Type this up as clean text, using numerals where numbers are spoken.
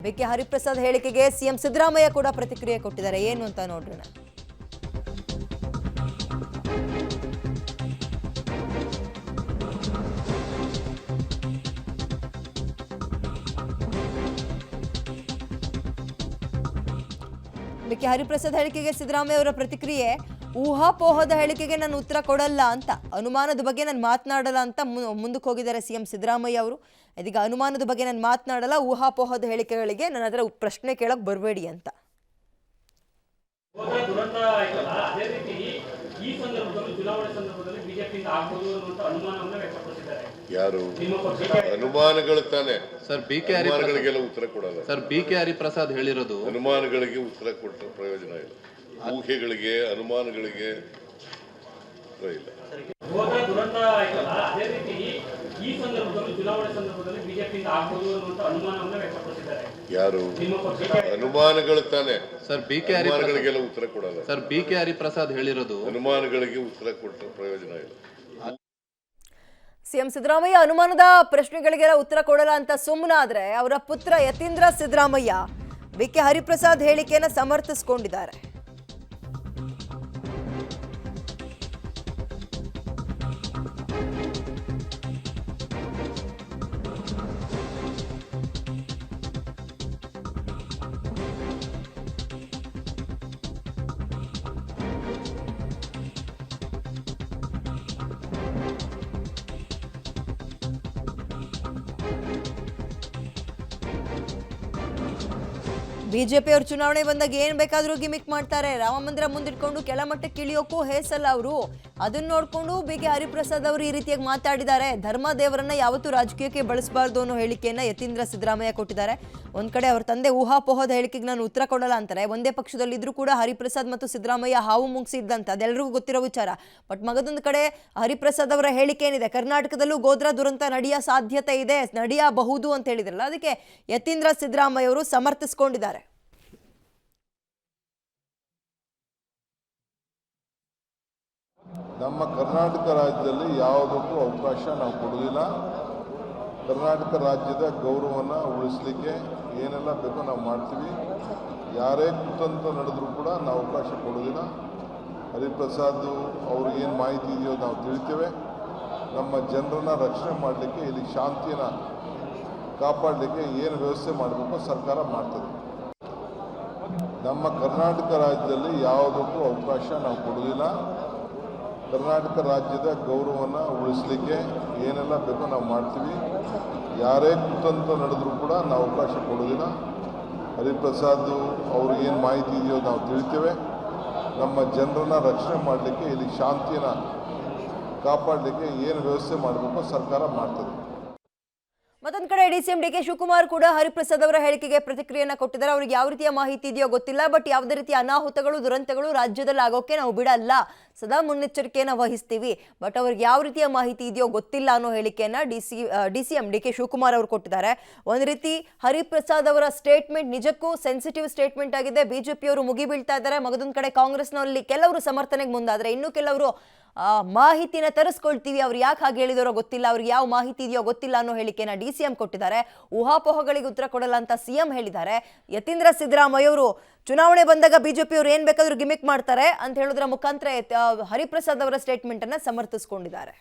BK Hariprasad ಹೇಳಿಕೆಗೆ CM Siddaramaiah ಕೂಡ ಪ್ರತಿಕ್ರಿಯೆ ಕೊಟ್ಟಿದ್ದಾರೆ. ಏನು ಅಂತ ನೋಡೋಣ. ಬಿಕೆ ಹರಿಪ್ರಸಾದ್ ಹೇಳಿಕೆಗೆ ಸಿದ್ದರಾಮಯ್ಯ ಅವರ ಪ್ರತಿಕ್ರಿಯೆ. ಊಹಾಪೋಹದ ಹೇಳಿಕೆಗೆ ನಾನು ಉತ್ತರ ಕೊಡಲ್ಲ ಅಂತ, ಅನುಮಾನದ ಬಗ್ಗೆ ನಾನು ಮಾತನಾಡಲ್ಲ ಅಂತ ಮುಂದಕ್ಕೆ ಹೋಗಿದ್ದಾರೆ ಸಿಎಂ ಸಿದ್ದರಾಮಯ್ಯ ಅವರು. ಇದೀಗ ಅನುಮಾನದ ಬಗ್ಗೆ ನಾನು ಮಾತನಾಡಲ್ಲ, ಊಹಾಪೋಹದ ಹೇಳಿಕೆಗಳಿಗೆ ನನ್ನ ಹತ್ರ ಪ್ರಶ್ನೆ ಕೇಳಕ್ ಬರಬೇಡಿ ಅಂತ. ಯಾರು ಅನುಮಾನಗಳು ತಾನೆ ಸರ್? ಬಿಕೆ ಅನುಮಾನಗಳಿಗೆಲ್ಲ ಉತ್ತರ ಕೊಡಲ್ಲ ಸರ್. ಬಿಕೆ ಹರಿಪ್ರಸಾದ್ ಹೇಳಿರೋದು ಅನುಮಾನಗಳಿಗೆ ಉತ್ತರ ಕೊಟ್ಟರೆ ಪ್ರಯೋಜನ ಇಲ್ಲ. ಊಹೆಗಳಿಗೆ ಅನುಮಾನಗಳಿಗೆ ಇಲ್ಲ. ಯಾರು ಅನುಮಾನಗಳು ತಾನೆ ಸರ್? ಬಿಕೆ ಅನುಮಾನಗಳಿಗೆಲ್ಲ ಉತ್ತರ ಕೊಡಲ್ಲ ಸರ್. ಬಿಕೆ ಹರಿಪ್ರಸಾದ್ ಹೇಳಿರೋದು ಅನುಮಾನಗಳಿಗೆ ಉತ್ತರ ಕೊಟ್ಟರೆ ಪ್ರಯೋಜನ ಇಲ್ಲ. ಸಿಎಂ ಸಿದ್ದರಾಮಯ್ಯ ಅನುಮಾನದ ಪ್ರಶ್ನೆಗಳಿಗೆಲ್ಲ ಉತ್ತರ ಕೊಡಲ್ಲ ಅಂತ ಸುಮ್ಮನಾದ್ರೆ ಅವರ ಪುತ್ರ ಯತೀಂದ್ರ ಸಿದ್ದರಾಮಯ್ಯ ಬಿಕೆ ಹರಿಪ್ರಸಾದ್ ಹೇಳಿಕೆಯನ್ನು ಸಮರ್ಥಿಸಿಕೊಂಡಿದ್ದಾರೆ. ಬಿಜೆಪಿ ಅವರು ಚುನಾವಣೆ ಬಂದಾಗ ಏನ್ ಬೇಕಾದ್ರೂ ಗಿಮಿಕ್ ಮಾಡ್ತಾರೆ. ರಾಮ ಮಂದಿರ ಮುಂದಿಟ್ಕೊಂಡು ಕೆಳಮಟ್ಟಕ್ಕೆ ಇಳಿಯೋಕ್ಕೂ ಹೇಸಲ್ಲ ಅವರು. ಅದನ್ನ ನೋಡ್ಕೊಂಡು ಬಿಕೆ ಹರಿಪ್ರಸಾದ್ ಅವರು ಈ ರೀತಿಯಾಗಿ ಮಾತಾಡಿದ್ದಾರೆ. ಧರ್ಮ ದೇವರನ್ನ ಯಾವತ್ತೂ ರಾಜಕೀಯಕ್ಕೆ ಬಳಸಬಾರ್ದು ಅನ್ನೋ ಹೇಳಿಕೆಯನ್ನ ಯತೀಂದ್ರ ಸಿದ್ದರಾಮಯ್ಯ ಕೊಟ್ಟಿದ್ದಾರೆ. ಒಂದ್ ಕಡೆ ಅವ್ರ ತಂದೆ ಊಹಾಪೋಹದ ಹೇಳಿಕೆಗೆ ನಾನು ಉತ್ತರ ಕೊಡಲ್ಲ ಅಂತಾರೆ. ಒಂದೇ ಪಕ್ಷದಲ್ಲಿದ್ರು ಕೂಡ ಹರಿಪ್ರಸಾದ್ ಮತ್ತು ಸಿದ್ದರಾಮಯ್ಯ ಹಾವು ಮುಂಗ್ಸಿದ್ದಂತ ಅದೆಲ್ಲರಿಗೂ ಗೊತ್ತಿರೋ ವಿಚಾರ. ಬಟ್ ಮಗದೊಂದು ಕಡೆ ಹರಿಪ್ರಸಾದ್ ಅವರ ಹೇಳಿಕೆ ಏನಿದೆ, ಕರ್ನಾಟಕದಲ್ಲೂ ಗೋದ್ರಾ ದುರಂತ ನಡೆಯೋ ಸಾಧ್ಯತೆ ಇದೆ, ನಡೆಯಬಹುದು ಅಂತ ಹೇಳಿದ್ರಲ್ಲ, ಅದಕ್ಕೆ ಯತೀಂದ್ರ ಸಿದ್ದರಾಮಯ್ಯ ಅವರು ಸಮರ್ಥಿಸಿಕೊಂಡಿದ್ದಾರೆ. ನಮ್ಮ ಕರ್ನಾಟಕ ರಾಜ್ಯದಲ್ಲಿ ಯಾವುದಕ್ಕೂ ಅವಕಾಶ ನಾವು ಕೊಡೋದಿಲ್ಲ. ಕರ್ನಾಟಕ ರಾಜ್ಯದ ಗೌರವವನ್ನು ಉಳಿಸಲಿಕ್ಕೆ ಏನೆಲ್ಲ ಬೇಕೋ ನಾವು ಮಾಡ್ತೀವಿ. ಯಾರೇ ಕುತಂತ್ರ ನಡೆದರೂ ಕೂಡ ನಾವು ಅವಕಾಶ ಕೊಡೋದಿಲ್ಲ. ಹರಿಪ್ರಸಾದ್ ಅವ್ರಿಗೆ ಏನು ಮಾಹಿತಿ ಇದೆಯೋ ನಾವು ತಿಳಿತೇವೆ. ನಮ್ಮ ಜನರನ್ನು ರಕ್ಷಣೆ ಮಾಡಲಿಕ್ಕೆ, ಇಲ್ಲಿ ಶಾಂತಿಯನ್ನು ಕಾಪಾಡಲಿಕ್ಕೆ ಏನು ವ್ಯವಸ್ಥೆ ಮಾಡಬೇಕೋ ಸರ್ಕಾರ ಮಾಡ್ತದೆ. ನಮ್ಮ ಕರ್ನಾಟಕ ರಾಜ್ಯದಲ್ಲಿ ಯಾವುದಕ್ಕೂ ಅವಕಾಶ ನಾವು ಕೊಡೋದಿಲ್ಲ. ಕರ್ನಾಟಕ ರಾಜ್ಯದ ಗೌರವವನ್ನು ಉಳಿಸಲಿಕ್ಕೆ ಏನೆಲ್ಲ ಬೇಕೋ ನಾವು ಮಾಡ್ತೀವಿ. ಯಾರೇ ಕುತಂತ್ರ ನಡೆದರೂ ಕೂಡ ನಾವು ಅವಕಾಶ ಕೊಡೋದಿಲ್ಲ. ಹರಿಪ್ರಸಾದ್ ಅವ್ರಿಗೆ ಏನು ಮಾಹಿತಿ ಇದೆಯೋ ನಾವು ತಿಳಿತೇವೆ. ನಮ್ಮ ಜನರನ್ನು ರಕ್ಷಣೆ ಮಾಡಲಿಕ್ಕೆ, ಇಲ್ಲಿ ಶಾಂತಿಯನ್ನು ಕಾಪಾಡಲಿಕ್ಕೆ ಏನು ವ್ಯವಸ್ಥೆ ಮಾಡಬೇಕೋ ಸರ್ಕಾರ ಮಾಡ್ತದೆ. ಮತ್ತೊಂದು ಕಡೆ ಡಿಸಿಎಂ ಡಿಕೆ ಶಿವಕುಮಾರ್ ಕೂಡ ಹರಿಪ್ರಸಾದ್ ಅವರ ಹೇಳಿಕೆಗೆ ಪ್ರತಿಕ್ರಿಯೆಯನ್ನು ಕೊಟ್ಟಿದ್ದಾರೆ. ಅವ್ರಿಗೆ ಯಾವ ರೀತಿಯ ಮಾಹಿತಿ ಇದೆಯೋ ಗೊತ್ತಿಲ್ಲ, ಬಟ್ ಯಾವುದೇ ರೀತಿಯ ಅನಾಹುತಗಳು ದುರಂತಗಳು ರಾಜ್ಯದಲ್ಲಿ ಆಗೋಕೆ ನಾವು ಬಿಡಲ್ಲ, ಸದಾ ಮುನ್ನೆಚ್ಚರಿಕೆಯನ್ನು ವಹಿಸ್ತೀವಿ. ಬಟ್ ಅವ್ರಿಗೆ ಯಾವ ರೀತಿಯ ಮಾಹಿತಿ ಇದೆಯೋ ಗೊತ್ತಿಲ್ಲ ಅನ್ನೋ ಹೇಳಿಕೆಯನ್ನ ಡಿಸಿಎಂ ಡಿಕೆ ಶಿವಕುಮಾರ್ ಅವರು ಕೊಟ್ಟಿದ್ದಾರೆ. ಒಂದು ರೀತಿ ಹರಿಪ್ರಸಾದ್ ಅವರ ಸ್ಟೇಟ್ಮೆಂಟ್ ನಿಜಕ್ಕೂ ಸೆನ್ಸಿಟಿವ್ ಸ್ಟೇಟ್ಮೆಂಟ್ ಆಗಿದೆ. ಬಿಜೆಪಿಯವರು ಮುಗಿಬೀಳ್ತಾ ಇದ್ದಾರೆ. ಮಗದೊಂದು ಕಡೆ ಕಾಂಗ್ರೆಸ್ನಲ್ಲಿ ಕೆಲವರು ಸಮರ್ಥನೆಗೆ ಮುಂದಾದರೆ, ಇನ್ನು ಕೆಲವರು ಮಾಹಿತಿನ ತರಿಸ್ಕೊಳ್ತೀವಿ, ಅವ್ರು ಯಾಕೆ ಹಾಗೆ ಹೇಳಿದಾರೋ ಗೊತ್ತಿಲ್ಲ, ಅವ್ರಿಗೆ ಯಾವ ಮಾಹಿತಿ ಇದೆಯೋ ಗೊತ್ತಿಲ್ಲ ಅನ್ನೋ ಹೇಳಿಕೆನ ಡಿಸಿಎಂ ಕೊಟ್ಟಿದ್ದಾರೆ. ಊಹಾಪೋಹಗಳಿಗೆ ಉತ್ತರ ಕೊಡಲ್ಲ ಅಂತ ಸಿಎಂ ಹೇಳಿದ್ದಾರೆ. ಯತೀಂದ್ರ ಸಿದ್ದರಾಮಯ್ಯ ಅವರು ಚುನಾವಣೆ ಬಂದಾಗ ಬಿಜೆಪಿಯವರು ಏನ್ ಬೇಕಾದ್ರೂ ಗಿಮಿಕ್ ಮಾಡ್ತಾರೆ ಅಂತ ಹೇಳೋದ್ರ ಮುಖಾಂತರ ಹರಿಪ್ರಸಾದ್ ಅವರ ಸ್ಟೇಟ್ಮೆಂಟ್ ಅನ್ನ ಸಮರ್ಥಿಸಿಕೊಂಡಿದ್ದಾರೆ.